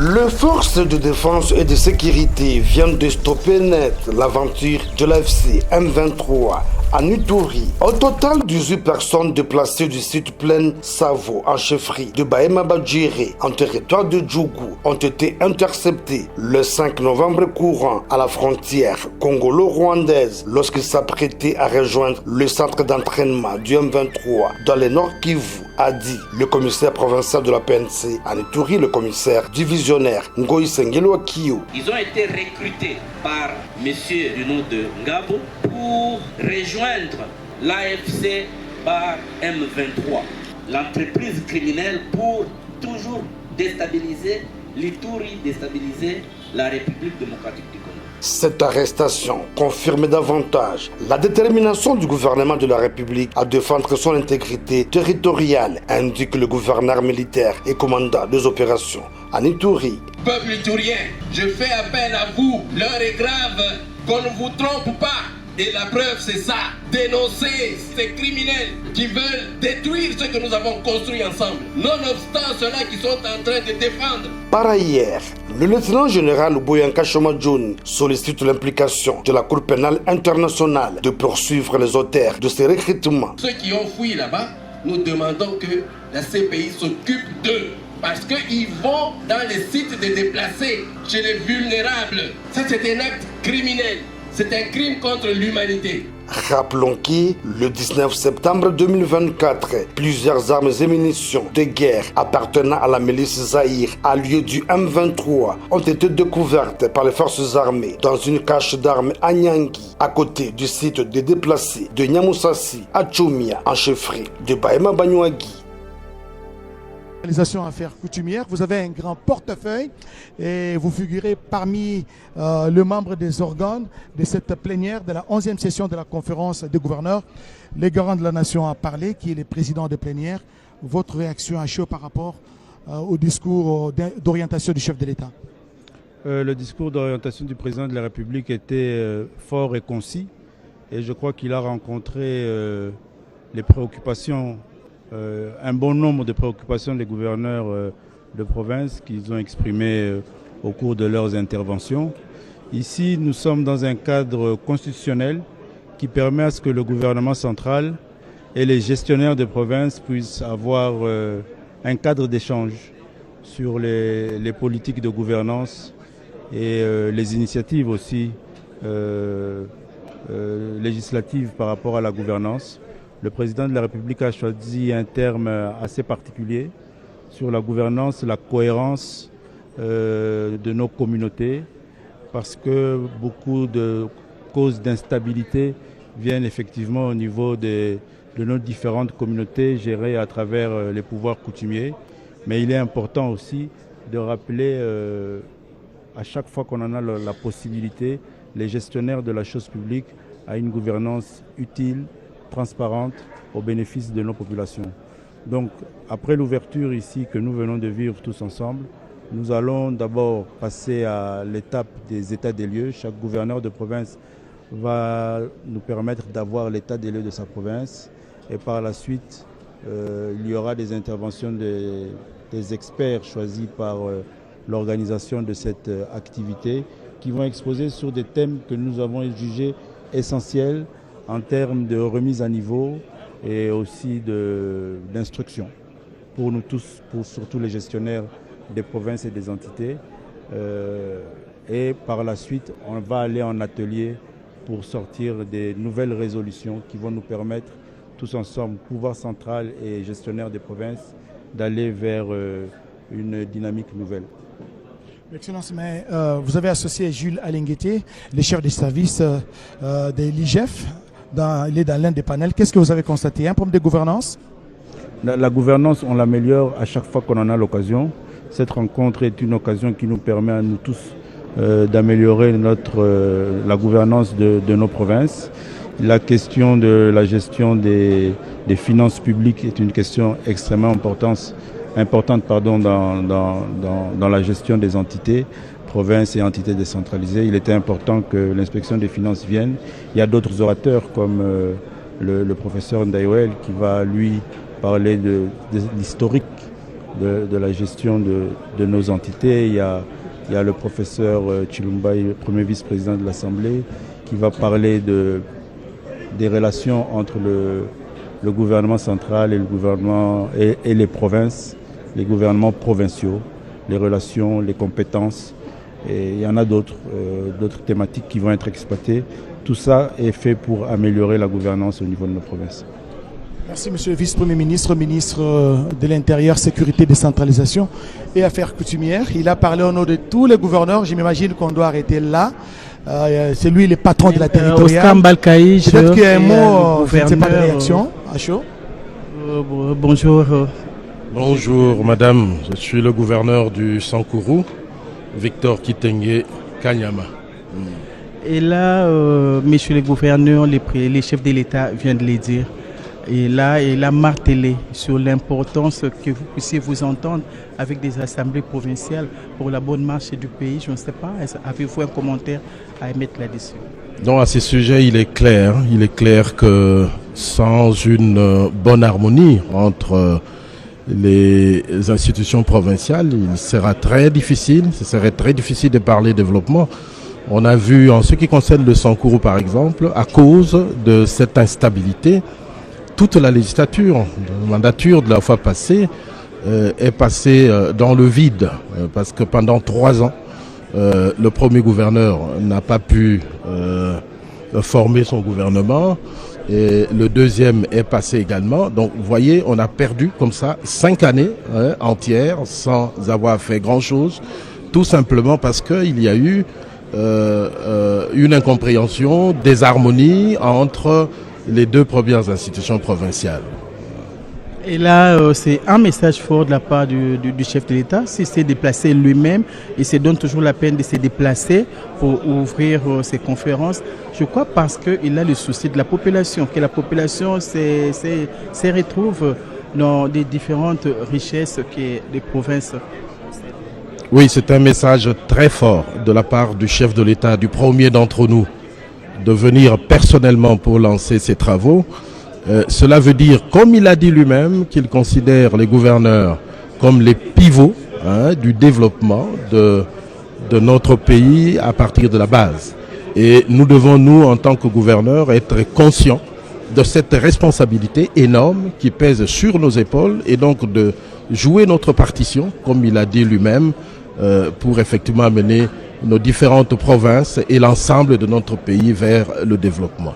Les forces de défense et de sécurité viennent de stopper net l'aventure de l'AFC M23 à Ituri. Au total, 18 personnes déplacées du site Plaine Savo en chefferie de Bahema Badjiri en territoire de Djougou ont été interceptées le 5 novembre courant à la frontière congolo-rwandaise lorsqu'ils s'apprêtaient à rejoindre le centre d'entraînement du M23 dans le Nord Kivu, a dit le commissaire provincial de la PNC en Ituri, le commissaire divisionnaire Ngoï Sengelo Akio. Ils ont été recrutés par monsieur du nom de Ngabo pour rejoindre l'AFC par M23, l'entreprise criminelle pour toujours déstabiliser l'Ituri, déstabiliser la République démocratique du Congo. Cette arrestation confirme davantage la détermination du gouvernement de la République à défendre son intégrité territoriale, indique le gouverneur militaire et commandant des opérations en Ituri. Peuple iturien, je fais appel à vous. L'heure est grave, qu'on ne vous trompe pas. Et la preuve, c'est ça. Dénoncer ces criminels qui veulent détruire ce que nous avons construit ensemble. Nonobstant ceux-là qui sont en train de défendre. Par ailleurs, le lieutenant général Boyanka Chomadjoun sollicite l'implication de la Cour pénale internationale de poursuivre les auteurs de ces recrutements. Ceux qui ont fui là-bas, nous demandons que la CPI s'occupe d'eux. Parce qu'ils vont dans les sites de déplacés, chez les vulnérables. Ça, c'est un acte criminel. C'est un crime contre l'humanité. Rappelons que le 19 septembre 2024, plusieurs armes et munitions de guerre appartenant à la milice Zahir à lieu du M23 ont été découvertes par les forces armées dans une cache d'armes à Nyangi, à côté du site des déplacés de Nyamusasi à Tchoumia, en chefferie de Bahema Banyuagi. Affaires coutumières, vous avez un grand portefeuille et vous figurez parmi les membres des organes de cette plénière de la 11e session de la conférence des gouverneurs. Le garant de la nation a parlé, qui est le président de plénière. Votre réaction à chaud par rapport au discours d'orientation du chef de l'État? Le discours d'orientation du président de la République était fort et concis et je crois qu'il a rencontré les préoccupations, un bon nombre de préoccupations des gouverneurs de province qu'ils ont exprimées au cours de leurs interventions. Ici, nous sommes dans un cadre constitutionnel qui permet à ce que le gouvernement central et les gestionnaires de province puissent avoir un cadre d'échange sur les politiques de gouvernance et les initiatives aussi législatives par rapport à la gouvernance. Le président de la République a choisi un terme assez particulier sur la gouvernance, la cohérence de nos communautés, parce que beaucoup de causes d'instabilité viennent effectivement au niveau de nos différentes communautés gérées à travers les pouvoirs coutumiers. Mais il est important aussi de rappeler à chaque fois qu'on en a la possibilité, les gestionnaires de la chose publique à une gouvernance utile, transparente au bénéfice de nos populations. Donc, après l'ouverture ici que nous venons de vivre tous ensemble, nous allons d'abord passer à l'étape des états des lieux. Chaque gouverneur de province va nous permettre d'avoir l'état des lieux de sa province et par la suite, il y aura des interventions des experts choisis par l'organisation de cette activité qui vont exposer sur des thèmes que nous avons jugés essentiels en termes de remise à niveau et aussi d'instruction pour nous tous, pour surtout les gestionnaires des provinces et des entités. Et par la suite, on va aller en atelier pour sortir des nouvelles résolutions qui vont nous permettre, tous ensemble, pouvoir central et gestionnaires des provinces, d'aller vers une dynamique nouvelle. Excellence, mais vous avez associé Jules Alingueté, le chef des services de l'IGF. Il est dans l'un des panels. Qu'est-ce que vous avez constaté? Un problème de gouvernance? La gouvernance, on l'améliore à chaque fois qu'on en a l'occasion. Cette rencontre est une occasion qui nous permet à nous tous d'améliorer la gouvernance de nos provinces. La question de la gestion des finances publiques est une question extrêmement importante dans la gestion des entités, provinces et entités décentralisées. Il était important que l'inspection des finances vienne. Il y a d'autres orateurs comme le professeur Ndaïwel qui va lui parler de l'historique de la gestion de nos entités. Il y a le professeur Chilumba, le premier vice-président de l'Assemblée, qui va parler des relations entre le gouvernement central et le gouvernement et les provinces, les gouvernements provinciaux, les relations, les compétences. Et il y en a d'autres thématiques qui vont être exploitées. Tout ça est fait pour améliorer la gouvernance au niveau de nos provinces. Merci, monsieur le vice-premier ministre, ministre de l'Intérieur, Sécurité, Décentralisation et Affaires coutumières. Il a parlé au nom de tous les gouverneurs. Je m'imagine qu'on doit arrêter là. C'est lui le patron de la territoriale. Oscar Mbalkaï, peut-être qu'il y a un mot, je ne sais pas de réaction. À chaud. Bonjour. Bonjour madame, je suis le gouverneur du Sankourou, Victor Kitenge Kanyama. Et là, monsieur le gouverneur, les chefs de l'État viennent de le dire. Et là, il a martelé sur l'importance que vous puissiez vous entendre avec des assemblées provinciales pour la bonne marche du pays. Je ne sais pas, avez-vous un commentaire à émettre là-dessus? Donc à ce sujet, il est clair que sans une bonne harmonie entre les institutions provinciales, ce serait très difficile de parler développement. On a vu en ce qui concerne le Sankourou par exemple, à cause de cette instabilité, toute la législature, la mandature de la fois passée est passée dans le vide parce que pendant 3 ans, le premier gouverneur n'a pas pu former son gouvernement et le deuxième est passé également. Donc vous voyez, on a perdu comme ça 5 années entières sans avoir fait grand-chose, tout simplement parce qu'il y a eu une incompréhension, des harmonies entre les 2 premières institutions provinciales. Et là, c'est un message fort de la part du chef de l'État. S'il s'est déplacé lui-même, il se donne toujours la peine de se déplacer pour ouvrir ces conférences. Je crois parce qu'il a le souci de la population, que la population se retrouve dans des différentes richesses que les provinces. Oui, c'est un message très fort de la part du chef de l'État, du premier d'entre nous, de venir personnellement pour lancer ces travaux. Cela veut dire, comme il a dit lui-même, qu'il considère les gouverneurs comme les pivots du développement de notre pays à partir de la base. Et nous devons, nous, en tant que gouverneurs, être conscients de cette responsabilité énorme qui pèse sur nos épaules et donc de jouer notre partition, comme il a dit lui-même, pour effectivement amener nos différentes provinces et l'ensemble de notre pays vers le développement.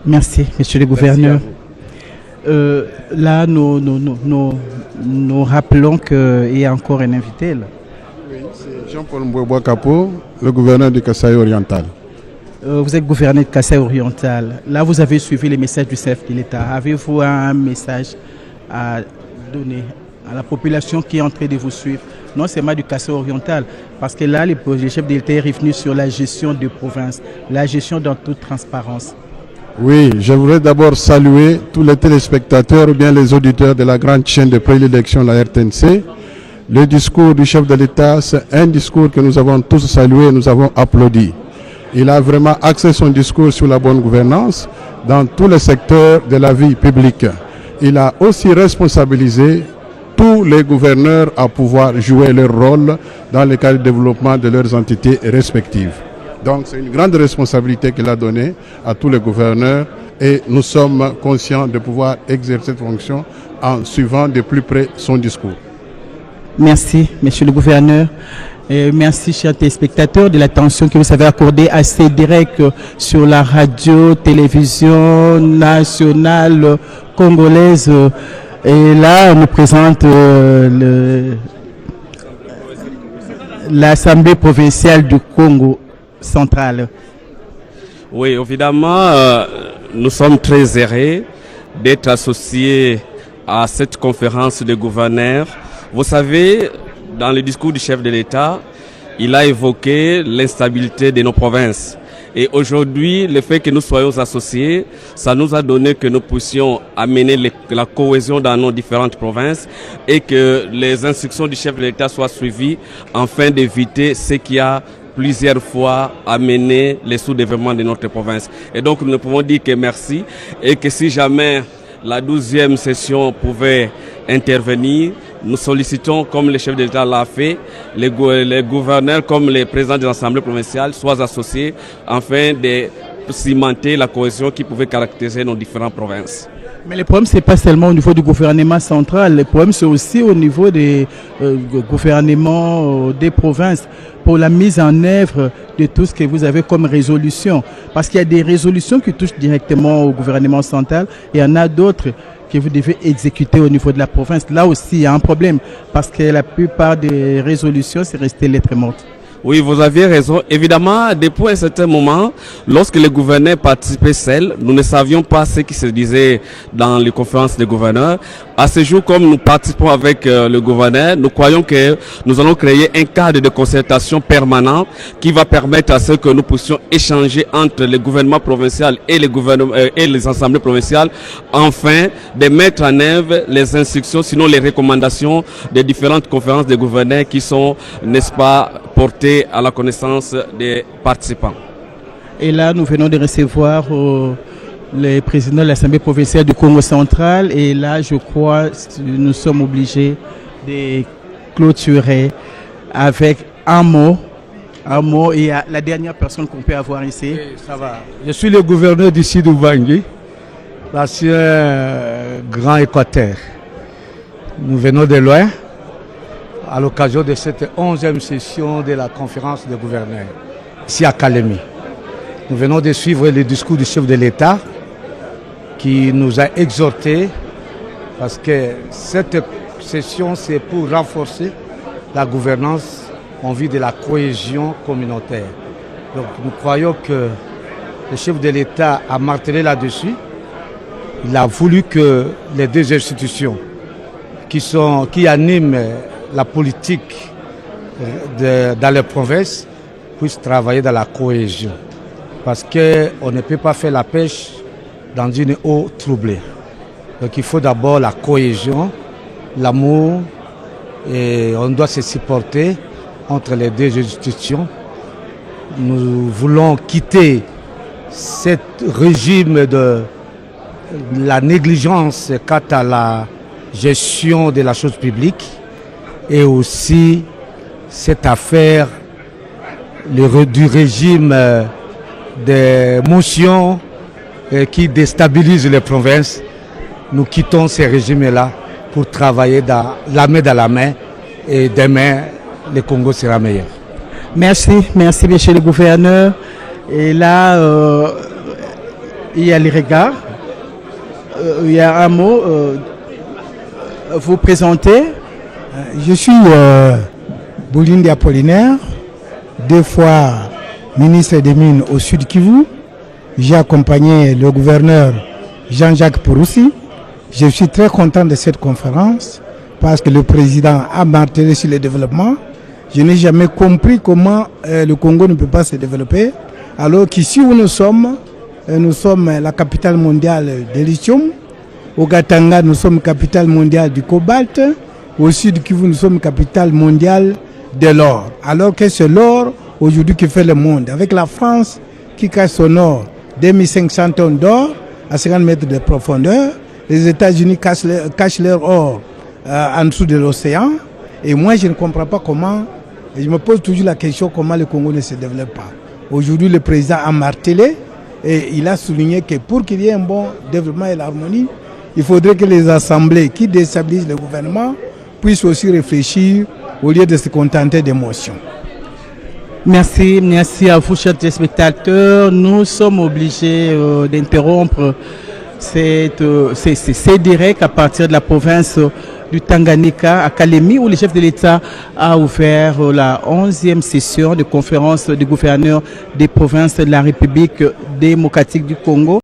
Merci, monsieur le gouverneur. Là, nous rappelons qu'il y a encore un invité. Là. Oui, c'est Jean-Paul Mboué-Bois-Capo, le gouverneur du Kasaï oriental. Vous êtes gouverneur de Kasaï oriental. Là, vous avez suivi les messages du chef de l'État. Avez-vous un message à donner à la population qui est en train de vous suivre, non seulement du Kasaï oriental, parce que là, le chef de l'État est revenu sur la gestion des provinces, la gestion dans toute transparence. Oui, je voudrais d'abord saluer tous les téléspectateurs ou bien les auditeurs de la grande chaîne de prédilection, la RTNC. Le discours du chef de l'État, c'est un discours que nous avons tous salué, nous avons applaudi. Il a vraiment axé son discours sur la bonne gouvernance dans tous les secteurs de la vie publique. Il a aussi responsabilisé tous les gouverneurs à pouvoir jouer leur rôle dans le cadre du développement de leurs entités respectives. Donc c'est une grande responsabilité qu'il a donnée à tous les gouverneurs et nous sommes conscients de pouvoir exercer cette fonction en suivant de plus près son discours. Merci, monsieur le gouverneur. Et merci, chers téléspectateurs, de l'attention que vous avez accordée à ces directs sur la radio, télévision nationale congolaise. Et là, on nous présente l'Assemblée provinciale du Congo central. Oui, évidemment, nous sommes très heureux d'être associés à cette conférence de gouverneurs. Vous savez, dans le discours du chef de l'État, il a évoqué l'instabilité de nos provinces. Et aujourd'hui, le fait que nous soyons associés, ça nous a donné que nous puissions amener la cohésion dans nos différentes provinces et que les instructions du chef de l'État soient suivies afin d'éviter ce qui a plusieurs fois amené les sous-développements de notre province. Et donc nous pouvons dire que merci et que si jamais la 12e session pouvait intervenir, nous sollicitons, comme le chef de l'État l'a fait, les gouverneurs comme les présidents des assemblées provinciales soient associés afin de cimenter la cohésion qui pouvait caractériser nos différentes provinces. Mais le problème, ce n'est pas seulement au niveau du gouvernement central, le problème, c'est aussi au niveau des gouvernements des provinces pour la mise en œuvre de tout ce que vous avez comme résolution. Parce qu'il y a des résolutions qui touchent directement au gouvernement central et il y en a d'autres que vous devez exécuter au niveau de la province. Là aussi, il y a un problème parce que la plupart des résolutions, c'est resté lettre morte. Oui, vous aviez raison. Évidemment, depuis un certain moment, lorsque les gouverneurs participaient seuls, nous ne savions pas ce qui se disait dans les conférences des gouverneurs. À ce jour, comme nous participons avec le gouverneur, nous croyons que nous allons créer un cadre de concertation permanent qui va permettre à ce que nous puissions échanger entre les gouvernements provinciaux et les assemblées provinciales, afin de mettre en œuvre les instructions, sinon les recommandations des différentes conférences des gouverneurs qui sont, n'est-ce pas, portées à la connaissance des participants. Et là, nous venons de recevoir le président de l'Assemblée provinciale du Congo central. Et là, je crois nous sommes obligés de clôturer avec un mot. Un mot et la dernière personne qu'on peut avoir ici. Oui, ça va. Je suis le gouverneur du Sud Ubangi, l'ancien Grand Équateur. Nous venons de loin à l'occasion de cette 11e session de la conférence des gouverneurs, ici à Kalemi. Nous venons de suivre le discours du chef de l'État qui nous a exhortés, parce que cette session, c'est pour renforcer la gouvernance en vue de la cohésion communautaire. Donc nous croyons que le chef de l'État a martelé là-dessus. Il a voulu que les deux institutions qui animent la politique dans les provinces puissent travailler dans la cohésion. Parce qu'on ne peut pas faire la pêche dans une eau troublée. Donc il faut d'abord la cohésion, l'amour, et on doit se supporter entre les deux institutions. Nous voulons quitter ce régime de la négligence quant à la gestion de la chose publique et aussi cette affaire du régime des motions qui déstabilise les provinces. Nous quittons ces régimes-là pour travailler la main dans la main et demain, le Congo sera meilleur. Merci, merci monsieur le gouverneur. Et là, il y a les regards. Il y a un mot. Vous présentez. Je suis Boulindi Apollinaire, 2 fois ministre des Mines au Sud Kivu. J'ai accompagné le gouverneur Jean-Jacques Pouroussi. Je suis très content de cette conférence parce que le président a martelé sur le développement. Je n'ai jamais compris comment le Congo ne peut pas se développer, alors qu'ici où nous sommes la capitale mondiale de lithium. Au Gatanga, nous sommes capitale mondiale du cobalt. Au Sud Kivu, nous sommes capitale mondiale de l'or. Alors que c'est l'or aujourd'hui qui fait le monde. Avec la France qui cache son or, 2500 tonnes d'or à 50 mètres de profondeur. Les États-Unis cachent leur or en dessous de l'océan. Et moi, je ne comprends pas comment, et je me pose toujours la question comment le Congo ne se développe pas. Aujourd'hui, le président a martelé et il a souligné que pour qu'il y ait un bon développement et l'harmonie, il faudrait que les assemblées qui déstabilisent le gouvernement puissent aussi réfléchir au lieu de se contenter d'émotions. Merci, merci à vous, chers téléspectateurs. Nous sommes obligés d'interrompre ces directs à partir de la province du Tanganyika à Kalemi, où le chef de l'État a ouvert la 11e session de conférence des gouverneurs des provinces de la République démocratique du Congo.